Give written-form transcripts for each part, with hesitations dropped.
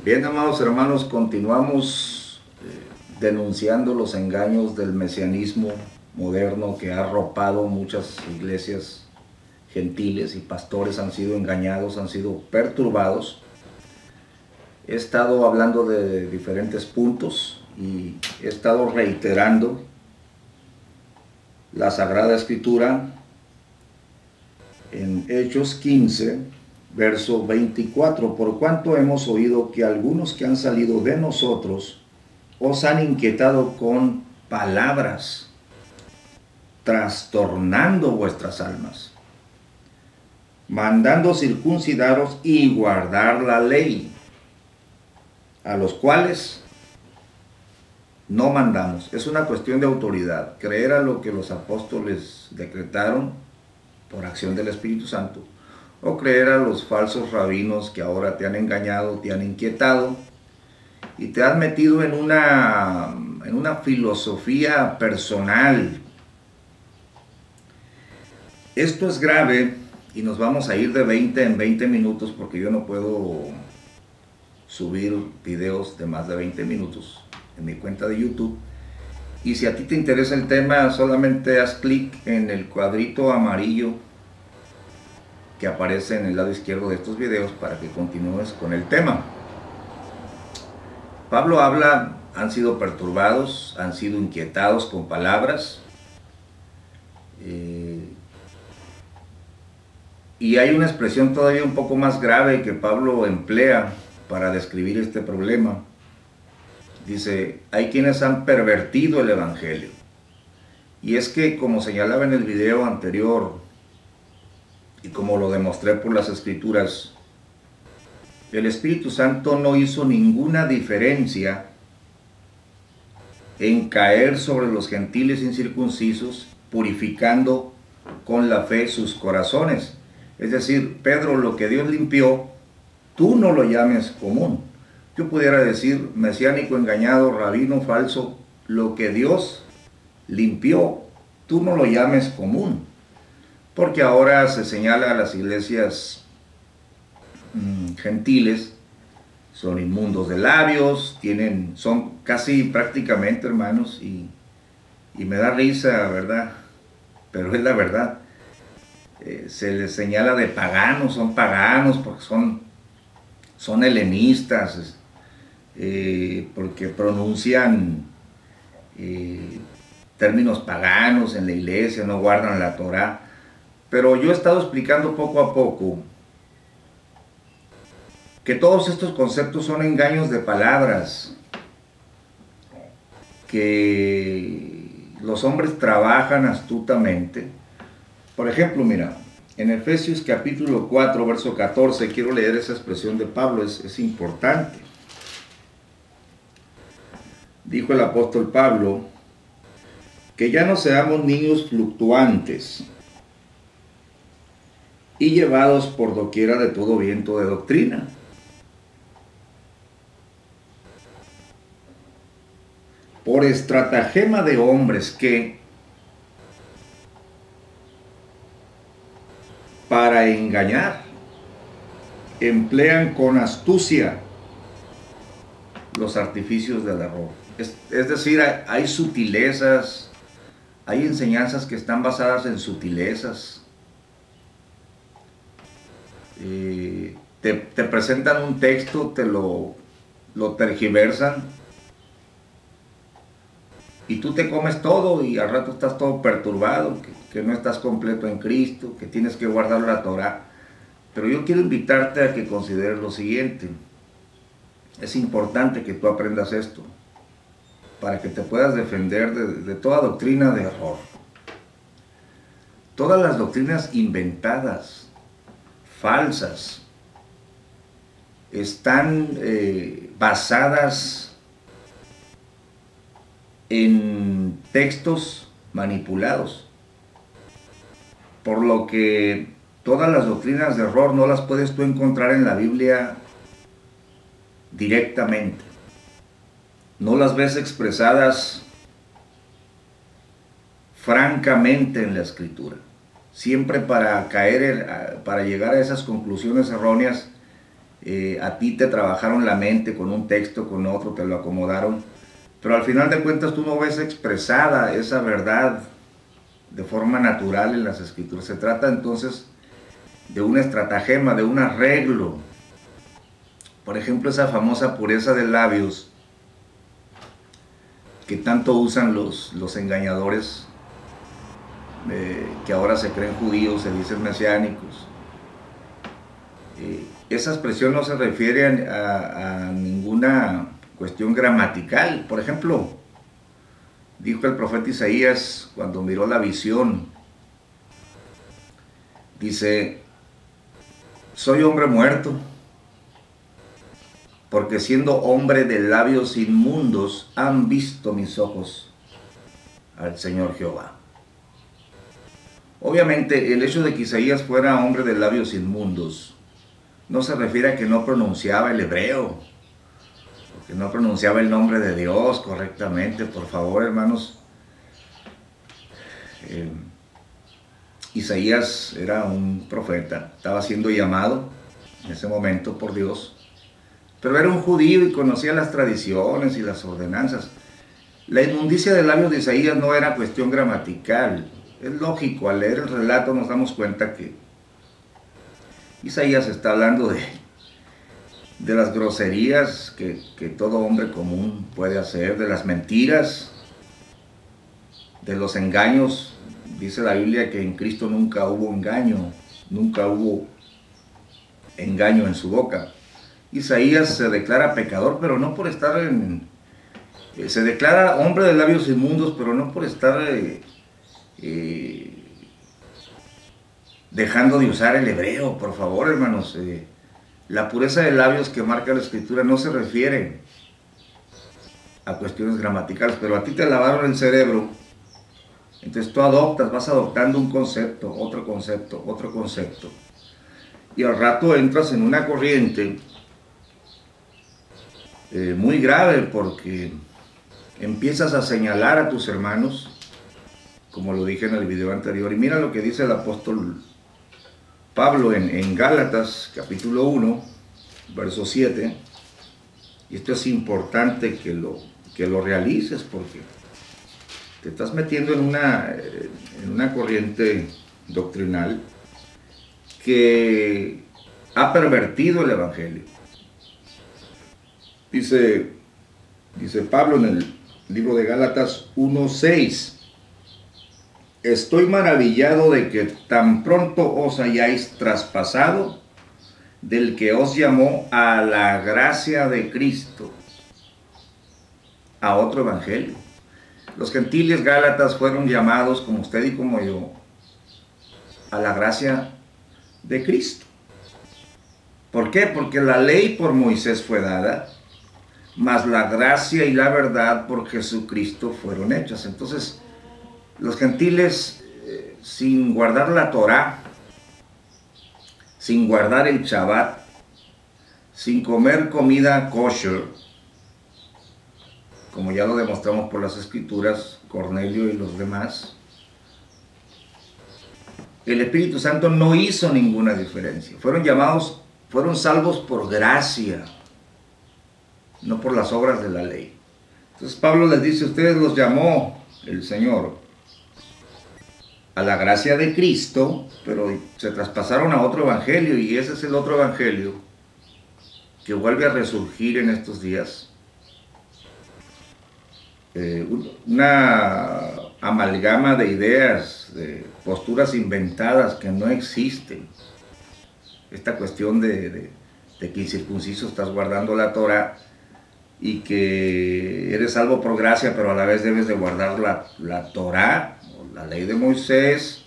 Bien, amados hermanos, continuamos denunciando los engaños del mesianismo moderno que ha arropado muchas iglesias gentiles, y pastores han sido engañados, han sido perturbados. He estado hablando de diferentes puntos y he estado reiterando la Sagrada Escritura en Hechos 15, verso 24. Por cuanto hemos oído que algunos que han salido de nosotros os han inquietado con palabras, trastornando vuestras almas, mandando circuncidaros y guardar la ley, a los cuales no mandamos. Es una cuestión de autoridad, creer a lo que los apóstoles decretaron por acción del Espíritu Santo, o creer a los falsos rabinos que ahora te han engañado, te han inquietado y te han metido en una filosofía personal. Esto es grave y nos vamos a ir de 20 en 20 minutos porque yo no puedo subir videos de más de 20 minutos en mi cuenta de YouTube. Y si a ti te interesa el tema, solamente haz clic en el cuadrito amarillo que aparece en el lado izquierdo de estos videos para que continúes con el tema. Pablo habla, han sido perturbados, han sido inquietados con palabras. Y hay una expresión todavía un poco más grave que Pablo emplea para describir este problema. Dice, hay quienes han pervertido el evangelio. Y es que, como señalaba en el video anterior, y como lo demostré por las escrituras, el Espíritu Santo no hizo ninguna diferencia en caer sobre los gentiles incircuncisos, purificando con la fe sus corazones. Es decir, Pedro, lo que Dios limpió, tú no lo llames común. Yo pudiera decir, mesiánico engañado, rabino falso, lo que Dios limpió, tú no lo llames común. Porque ahora se señala a las iglesias gentiles, son inmundos de labios, son casi prácticamente hermanos, y me da risa, ¿verdad? Pero es la verdad. Se les señala de paganos, son paganos porque son helenistas, porque pronuncian términos paganos en la iglesia, no guardan la Torá. Pero yo he estado explicando poco a poco que todos estos conceptos son engaños de palabras, que los hombres trabajan astutamente. Por ejemplo, mira, en Efesios capítulo 4, verso 14, quiero leer esa expresión de Pablo, es importante. Dijo el apóstol Pablo, que ya no seamos niños fluctuantes y llevados por doquiera de todo viento de doctrina, por estratagema de hombres que, para engañar, emplean con astucia los artificios del error. Es decir, hay sutilezas, hay enseñanzas que están basadas en sutilezas. Te presentan un texto, te lo tergiversan, y tú te comes todo y al rato estás todo perturbado, que no estás completo en Cristo, que tienes que guardar la Torá. Pero yo quiero invitarte a que consideres lo siguiente. Es importante que tú aprendas esto para que te puedas defender de toda doctrina de error. Todas las doctrinas inventadas, falsas, están basadas en textos manipulados, por lo que todas las doctrinas de error no las puedes tú encontrar en la Biblia directamente. No las ves expresadas francamente en la Escritura. Siempre para llegar a esas conclusiones erróneas, a ti te trabajaron la mente con un texto, con otro, te lo acomodaron, pero al final de cuentas tú no ves expresada esa verdad de forma natural en las escrituras. Se trata entonces de un estratagema, de un arreglo. Por ejemplo, esa famosa pureza de labios que tanto usan los engañadores, que ahora se creen judíos, se dicen mesiánicos. Esa expresión no se refiere a ninguna cuestión gramatical. Por ejemplo, dijo el profeta Isaías cuando miró la visión, dice: soy hombre muerto, porque siendo hombre de labios inmundos han visto mis ojos al Señor Jehová. Obviamente el hecho de que Isaías fuera hombre de labios inmundos no se refiere a que no pronunciaba el hebreo, que no pronunciaba el nombre de Dios correctamente. Por favor, hermanos, Isaías era un profeta, estaba siendo llamado en ese momento por Dios, pero era un judío y conocía las tradiciones y las ordenanzas. La inmundicia de labios de Isaías no era cuestión gramatical. Es lógico, al leer el relato nos damos cuenta que Isaías está hablando de las groserías que todo hombre común puede hacer, de las mentiras, de los engaños. Dice la Biblia que en Cristo nunca hubo engaño, nunca hubo engaño en su boca. Isaías se declara pecador, pero no por estar se declara hombre de labios inmundos, pero no por estar dejando de usar el hebreo. Por favor, hermanos, la pureza de labios que marca la Escritura no se refiere a cuestiones gramaticales, pero a ti te lavaron el cerebro, entonces tú vas adoptando un concepto, otro concepto, otro concepto, y al rato entras en una corriente muy grave, porque empiezas a señalar a tus hermanos, como lo dije en el video anterior. Y mira lo que dice el apóstol Pablo en Gálatas capítulo 1, verso 7. Y esto es importante que lo realices, porque te estás metiendo en una corriente doctrinal que ha pervertido el evangelio. Dice Pablo en el libro de Gálatas 1:6: estoy maravillado de que tan pronto os hayáis traspasado del que os llamó a la gracia de Cristo, a otro evangelio. Los gentiles gálatas fueron llamados, como usted y como yo, a la gracia de Cristo. ¿Por qué? Porque la ley por Moisés fue dada, mas la gracia y la verdad por Jesucristo fueron hechas. Entonces, los gentiles, sin guardar la Torá, sin guardar el Shabbat, sin comer comida kosher, como ya lo demostramos por las Escrituras, Cornelio y los demás, el Espíritu Santo no hizo ninguna diferencia. Fueron salvos por gracia, no por las obras de la ley. Entonces Pablo les dice: ustedes los llamó el Señor a la gracia de Cristo, pero se traspasaron a otro evangelio, y ese es el otro evangelio que vuelve a resurgir en estos días. Una amalgama de ideas, de posturas inventadas que no existen. Esta cuestión de que incircunciso estás guardando la Torah, y que eres salvo por gracia, pero a la vez debes de guardar la Torah, la ley de Moisés.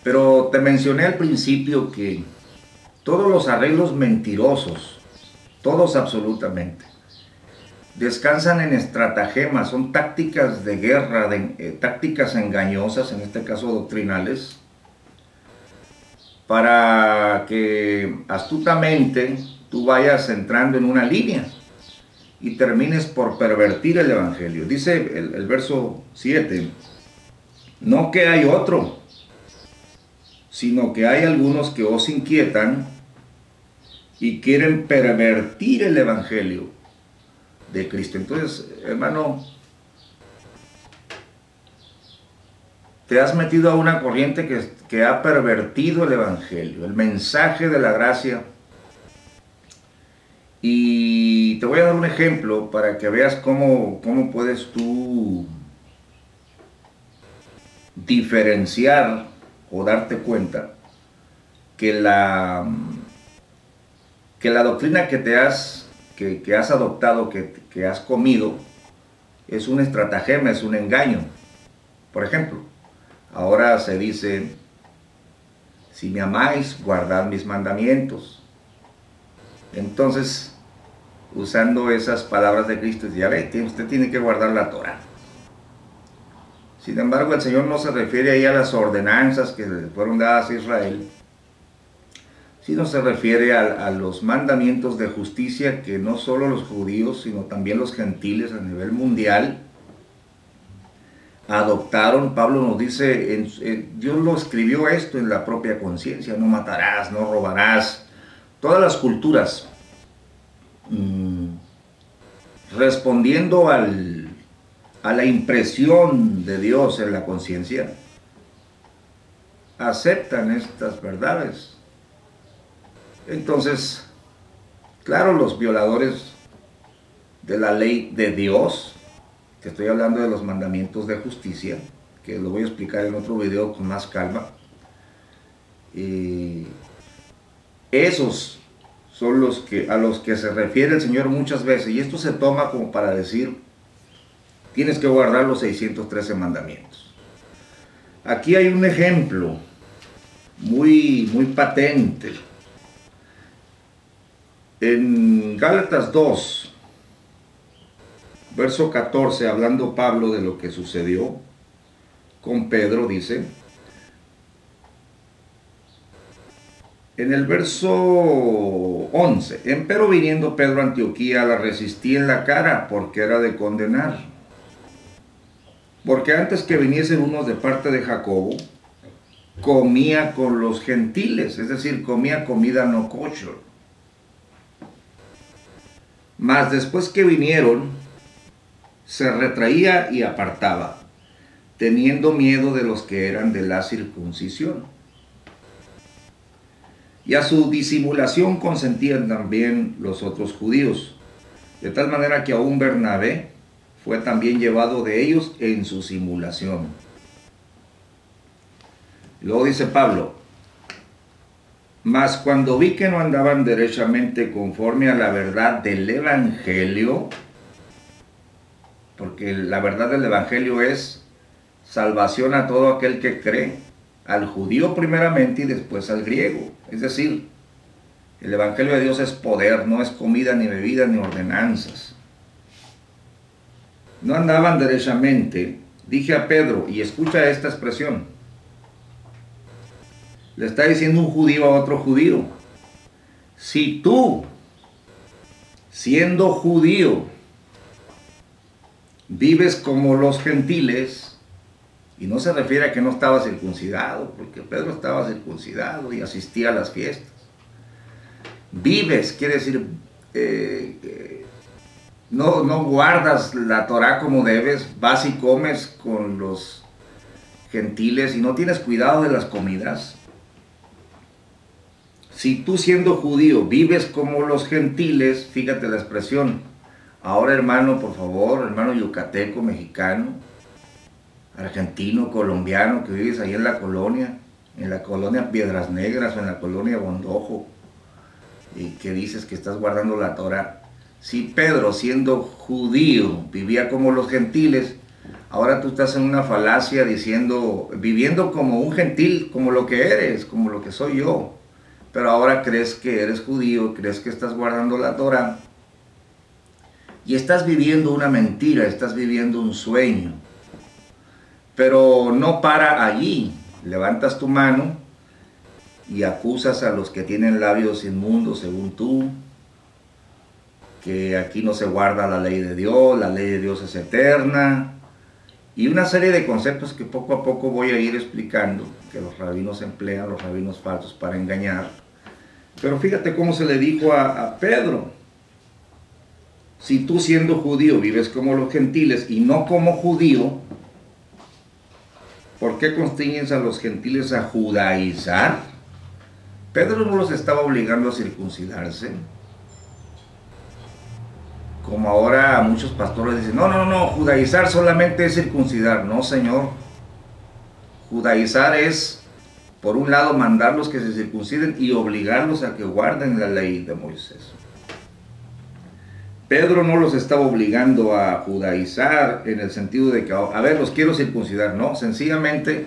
Pero te mencioné al principio que todos los arreglos mentirosos, todos absolutamente, descansan en estratagemas, son tácticas de guerra, tácticas engañosas, en este caso doctrinales, para que astutamente tú vayas entrando en una línea y termines por pervertir el evangelio. Dice el verso 7, no que hay otro, sino que hay algunos que os inquietan y quieren pervertir el evangelio de Cristo. Entonces, hermano, te has metido a una corriente que ha pervertido el evangelio, el mensaje de la gracia. Y te voy a dar un ejemplo para que veas cómo puedes tú diferenciar o darte cuenta que la doctrina que has adoptado, que has comido, es un estratagema, es un engaño. Por ejemplo, ahora se dice, si me amáis, guardad mis mandamientos. Entonces, usando esas palabras de Cristo, ya ve, usted tiene que guardar la Torá. Sin embargo, el Señor no se refiere ahí a las ordenanzas que fueron dadas a Israel, sino se refiere a los mandamientos de justicia que no solo los judíos, sino también los gentiles a nivel mundial adoptaron. Pablo nos dice, Dios lo escribió esto en la propia conciencia: no matarás, no robarás. Todas las culturas, respondiendo a la impresión de Dios en la conciencia, aceptan estas verdades. Entonces, claro, los violadores de la ley de Dios, que estoy hablando de los mandamientos de justicia, que lo voy a explicar en otro video con más calma, esos son a los que se refiere el Señor muchas veces, y esto se toma como para decir, tienes que guardar los 613 mandamientos. Aquí hay un ejemplo muy patente. En Gálatas 2, verso 14, hablando Pablo de lo que sucedió con Pedro, dice, en el verso 11, empero viniendo Pedro a Antioquía, la resistí en la cara, porque era de condenar. Porque antes que viniesen unos de parte de Jacobo, comía con los gentiles, es decir, comía comida no kosher. Mas después que vinieron, se retraía y apartaba, teniendo miedo de los que eran de la circuncisión. Y a su disimulación consentían también los otros judíos, de tal manera que aún Bernabé fue también llevado de ellos en su simulación. Luego dice Pablo, mas cuando vi que no andaban derechamente conforme a la verdad del evangelio, porque la verdad del evangelio es salvación a todo aquel que cree, al judío primeramente y después al griego. Es decir, el evangelio de Dios es poder, no es comida ni bebida ni ordenanzas. No andaban derechamente, dije a Pedro, y escucha esta expresión, le está diciendo un judío a otro judío, si tú, siendo judío, vives como los gentiles, y no se refiere a que no estaba circuncidado, porque Pedro estaba circuncidado y asistía a las fiestas. Vives, quiere decir, no guardas la Torá como debes, vas y comes con los gentiles y no tienes cuidado de las comidas. Si tú siendo judío vives como los gentiles, fíjate la expresión. Ahora, hermano, por favor, hermano yucateco, mexicano, argentino, colombiano, que vives ahí en la colonia Piedras Negras o en la colonia Bondojo, y que dices que estás guardando la Torá. Si Pedro, siendo judío, vivía como los gentiles, ahora tú estás en una falacia diciendo, viviendo como un gentil, como lo que eres, como lo que soy yo. Pero ahora crees que eres judío, crees que estás guardando la Torá y estás viviendo una mentira, estás viviendo un sueño. Pero no para allí. Levantas tu mano y acusas a los que tienen labios inmundos según tú, que aquí no se guarda la ley de Dios es eterna, y una serie de conceptos que poco a poco voy a ir explicando, que los rabinos emplean, los rabinos falsos, para engañar. Pero fíjate cómo se le dijo a Pedro: si tú siendo judío vives como los gentiles y no como judío, ¿por qué constriñes a los gentiles a judaizar? Pedro no los estaba obligando a circuncidarse, como ahora muchos pastores dicen: no, judaizar solamente es circuncidar. No, señor. Judaizar es, por un lado, mandarlos que se circunciden y obligarlos a que guarden la ley de Moisés. Pedro no los estaba obligando a judaizar en el sentido de que, a ver, los quiero circuncidar. No, sencillamente,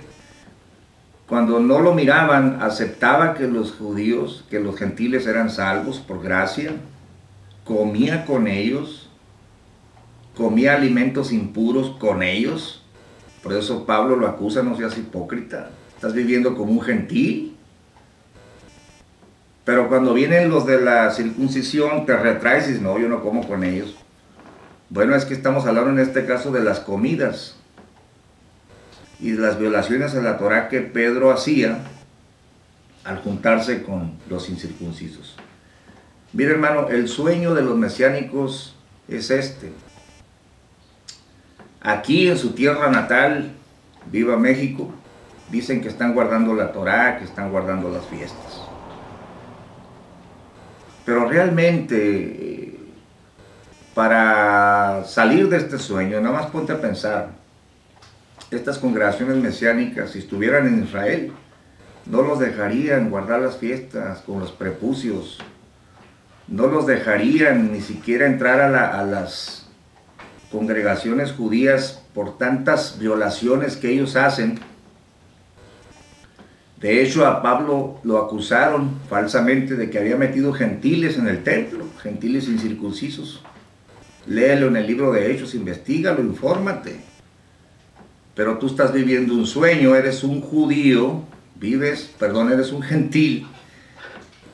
cuando no lo miraban, aceptaba que los judíos, que los gentiles eran salvos por gracia, comía con ellos, comía alimentos impuros con ellos. Por eso Pablo lo acusa: no seas hipócrita, estás viviendo como un gentil. Pero cuando vienen los de la circuncisión, te retraes y dices: no, yo no como con ellos. Bueno, es que estamos hablando en este caso de las comidas y de las violaciones a la Torá que Pedro hacía al juntarse con los incircuncisos. Mira, hermano, el sueño de los mesiánicos es este. Aquí en su tierra natal, viva México, dicen que están guardando la Torá, que están guardando las fiestas. Pero realmente, para salir de este sueño, nada más ponte a pensar: estas congregaciones mesiánicas, si estuvieran en Israel, no los dejarían guardar las fiestas con los prepucios, no los dejarían ni siquiera entrar a las congregaciones judías por tantas violaciones que ellos hacen. De hecho, a Pablo lo acusaron falsamente de que había metido gentiles en el templo, gentiles incircuncisos. Léelo en el libro de Hechos, investígalo, infórmate. Pero tú estás viviendo un sueño, eres un judío, eres un gentil,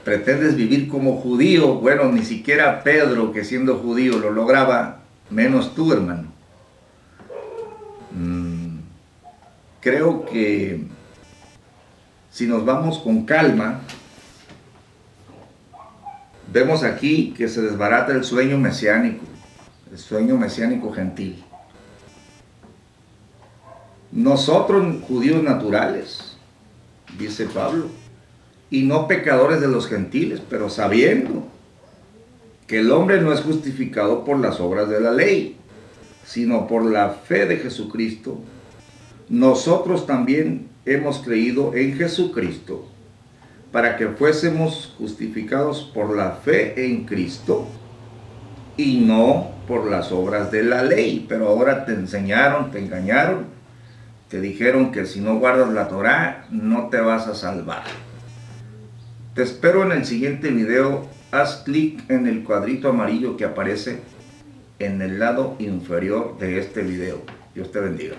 pretendes vivir como judío. Bueno, ni siquiera Pedro, que siendo judío lo lograba, menos tú, hermano. Creo que si nos vamos con calma, vemos aquí que se desbarata el sueño mesiánico gentil. Nosotros, judíos naturales, dice Pablo, y no pecadores de los gentiles, pero sabiendo que el hombre no es justificado por las obras de la ley, sino por la fe de Jesucristo, nosotros también hemos creído en Jesucristo para que fuésemos justificados por la fe en Cristo y no por las obras de la ley. Pero ahora te enseñaron, te engañaron, te dijeron que si no guardas la Torá no te vas a salvar. Te espero en el siguiente video. Haz clic en el cuadrito amarillo que aparece en el lado inferior de este video. Dios te bendiga.